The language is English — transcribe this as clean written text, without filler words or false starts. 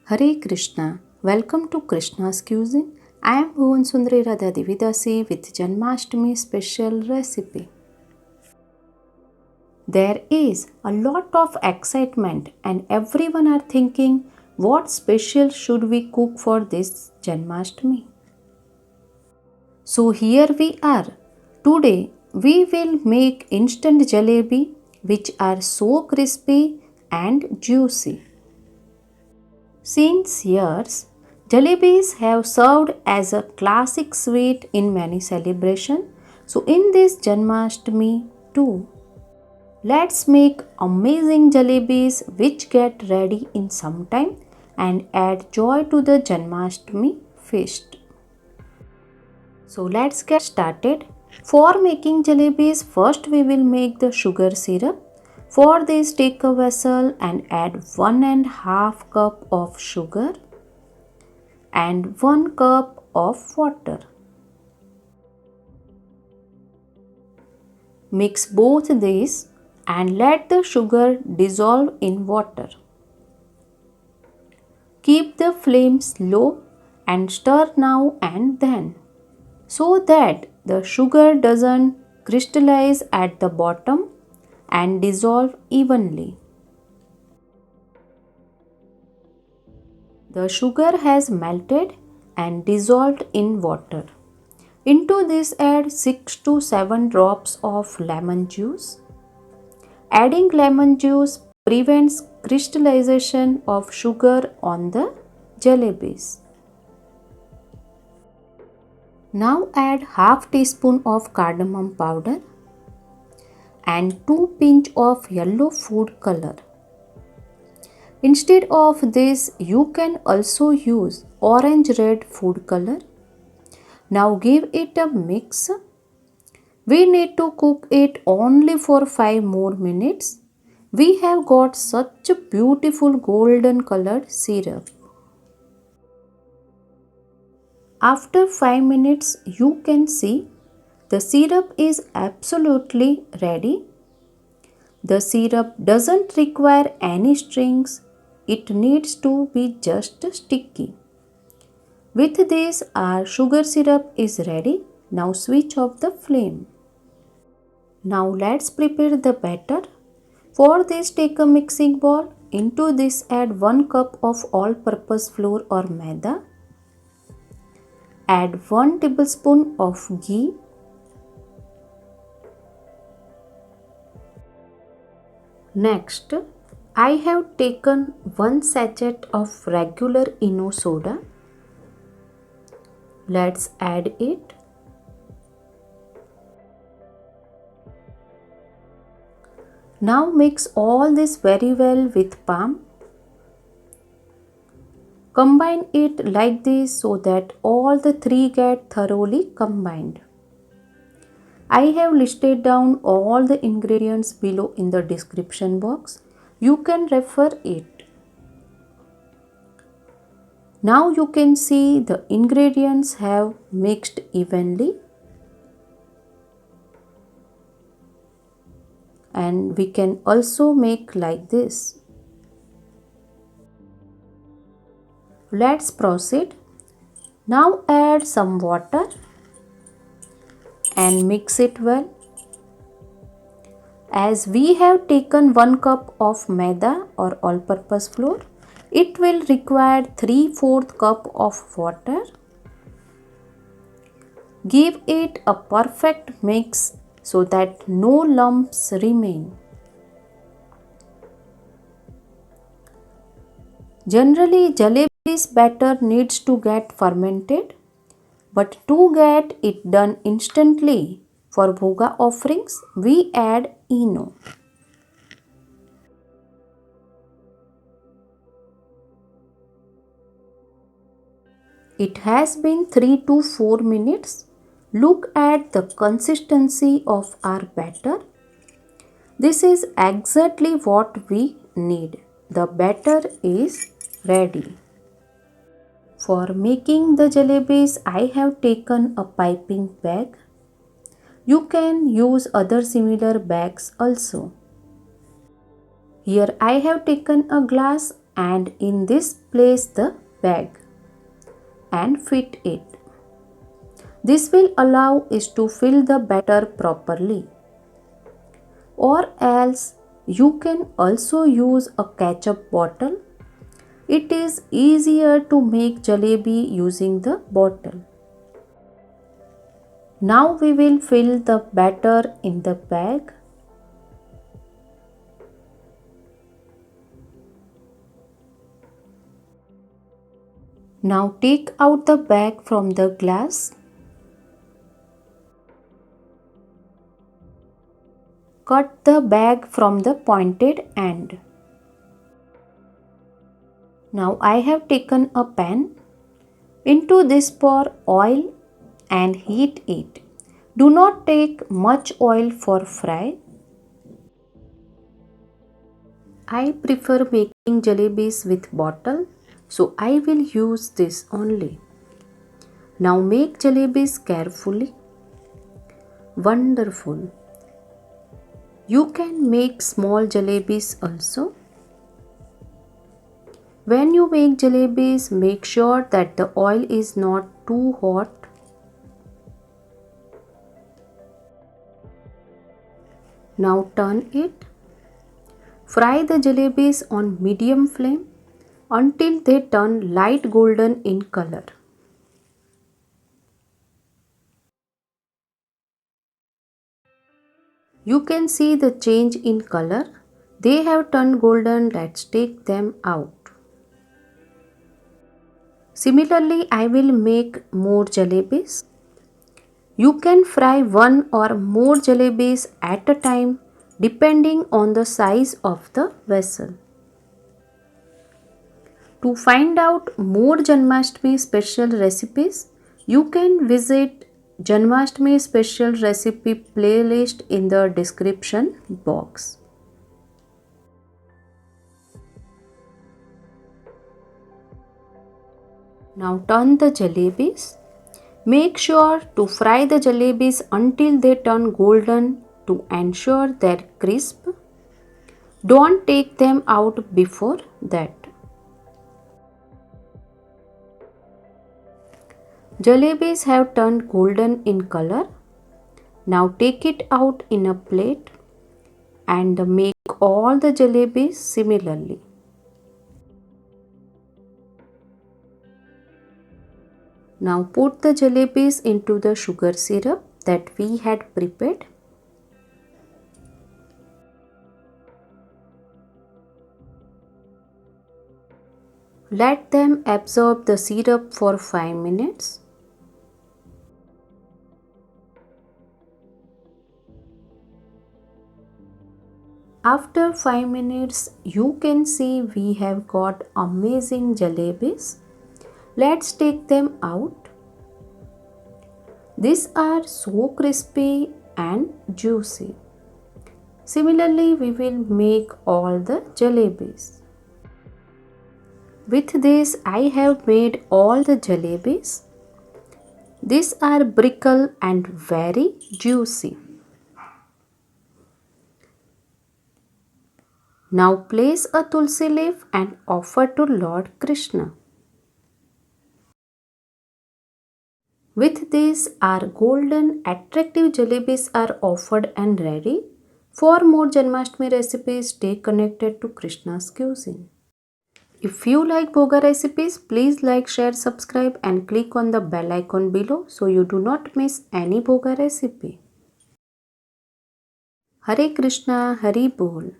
Hare Krishna. Welcome to Krishna's Cuisine. I am Bhuvan Sundari Radha Dividasi with Janmashtami special recipe. There is a lot of excitement and everyone are thinking what special should we cook for this Janmashtami. So here we are. Today we will make instant jalebi which are so crispy and juicy. Since years, jalebis have served as a classic sweet in many celebrations. So in this Janmashtami too, let's make amazing jalebis which get ready in some time and add joy to the Janmashtami feast. So let's get started. For making jalebis, first we will make the sugar syrup. For this, take a vessel and add 1.5 cup of sugar and 1 cup of water. Mix both these and let the sugar dissolve in water. Keep the flame low and stir now and then so that the sugar doesn't crystallize at the bottom and dissolve evenly. The sugar has melted and dissolved in water. Into this add 6 to 7 drops of lemon juice. Adding lemon juice prevents crystallization of sugar on the jalebis. Now add half teaspoon of cardamom powder and 2 pinch of yellow food color. Instead of this, you can also use orange red food color. Now give it a mix. We need to cook it only for 5 more minutes. We have got such a beautiful golden colored syrup. After 5 minutes, you can see the syrup is absolutely ready. The syrup doesn't require any strings. It needs to be just sticky. With this, our sugar syrup is ready. Now switch off the flame. Now let's prepare the batter. For this, take a mixing bowl. Into this, add 1 cup of all-purpose flour or maida. Add 1 tablespoon of ghee. Next, I have taken 1 sachet of regular Eno soda. Let's add it. Now mix all this very well with palm. Combine it like this so that all the three get thoroughly combined. I have listed down all the ingredients below in the description box. You can refer it. Now you can see the ingredients have mixed evenly. And we can also make like this. Let's proceed. Now add some water and mix it well. As we have taken 1 cup of maida or all-purpose flour, it will require 3/4 cup of water. Give it a perfect mix so that no lumps remain. Generally, jalebi's batter needs to get fermented, but to get it done instantly for bhoga offerings, we add Eno. It has been 3 to 4 minutes. Look at the consistency of our batter. This is exactly what we need. The batter is ready. For making the jalebis, I have taken a piping bag. You can use other similar bags also. Here I have taken a glass and in this place the bag and fit it. This will allow us to fill the batter properly. Or else you can also use a ketchup bottle. It is easier to make jalebi using the bottle. Now we will fill the batter in the bag. Now take out the bag from the glass. Cut the bag from the pointed end. Now I have taken a pan. Into this pour oil and heat it. Do not take much oil for fry. I prefer making jalebis with bottle, so I will use this only. Now make jalebis carefully. Wonderful. You can make small jalebis also. When you make jalebis, make sure that the oil is not too hot. Now turn it. Fry the jalebis on medium flame until they turn light golden in color. You can see the change in color. They have turned golden. Let's take them out. Similarly, I will make more jalebis. You can fry one or more jalebis at a time depending on the size of the vessel. To find out more Janmashtami special recipes, you can visit Janmashtami special recipe playlist in the description box. Now turn the jalebis. Make sure to fry the jalebis until they turn golden to ensure they're crisp. Don't take them out before that. Jalebis have turned golden in color. Now take it out in a plate and make all the jalebis similarly. Now put the jalebis into the sugar syrup that we had prepared. Let them absorb the syrup for 5 minutes. After 5 minutes, you can see we have got amazing jalebis. Let's take them out. These are so crispy and juicy. Similarly, we will make all the jalebis. With this, I have made all the jalebis. These are brittle and very juicy. Now place a tulsi leaf and offer to Lord Krishna. With this, our golden attractive jalebis are offered and ready. For more Janmashtami recipes, stay connected to Krishna's cuisine. If you like bhoga recipes, please like, share, subscribe and click on the bell icon below so you do not miss any bhoga recipe. Hare Krishna, Hari Bol.